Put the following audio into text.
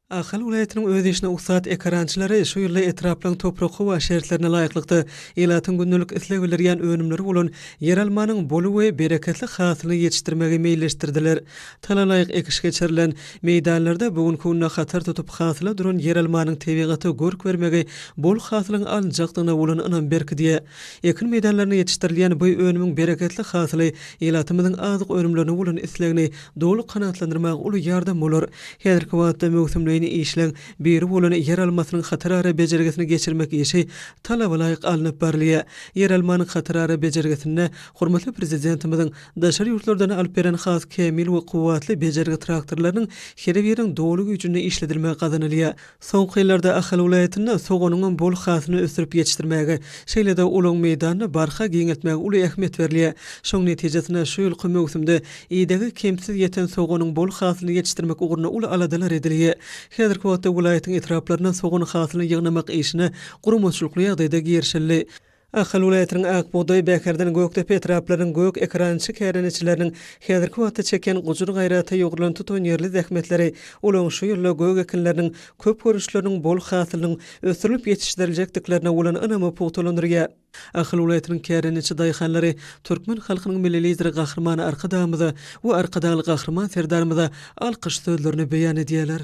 Ahal vilayetiniň öz işine uksat ekrançylary şu ýyly etraplaryň topragy we şeritlerine laýyklykda elatyň gündelik islegilerden önümleri bolan yer almanyň bolu we bereketli hasylyny ýetişdirmegi meýilleşdirdiler. Talalaýyk ekiş geçirilen meýdanlarda bugün kunna hatar tutup hasyla duran yer almanyň tebigaty görk bermegi bol hasylyň alınjakdygyna bolan ynam berki diýe. Ekin meýdanlaryna ýetişdirilýän bu önümiň bereketli hasyly elatymyzyň azyk önümlerine bolan islegini dolu kanatlandyrmagy uly ýardam bolar. Häzirki wagtda mövsümde işleň biri bolan yer almasynyň hatarara bejergesini geçirmek işi talaba laýyk alınıp barlýar. Yer almanyň hatarara bejergesine hormatly prezidentimiziň daşary ýurtlardan alyp beren has kemil we kuwatly bejerge traktorlarynyň her biriň dolu güýjüne işledilmegi gazanylýar. Soňky ýyllarda Ahal vilayetinde sogonyň bol hasyny ösürip ýetişdirmegi, şeýle-de ulang meýdanyny barha giňeltmegi uly ähmiýet berilýär. Şoň netijesinde şu ýylky mövsümde ýa-da kemsiz ýeten sogonyň bol hasyny ýetişdirmek ugruna uly aladalar edilýär. Häzirki wagtda vilayetin etraplaryna soğun hasylyny ýygnamak işine gurumçylykly ýagdaýda girişildi. Ahal vilayetiniň Akbuğday, Bäkerden, Göktepe etraplarynyň gök ekrançy kärençileriniň häzirki wagtda çeken gujur gaýraty ýogrulan tutan ýerli zähmetleri olaň şu ýylla gök ekinleriniň köp görüşleriniň bol hasylynyň ösürilip ýetişdiriljekdiklerine bolan ynamy puwtalandyrýar. Ahal vilayetiniň kärençi daýhanlary türkmen halkynyň milli lideri gahrmany arkadamyza we arkadaly gahrman serdarymyza alkyş sözlerini beýan edýärler.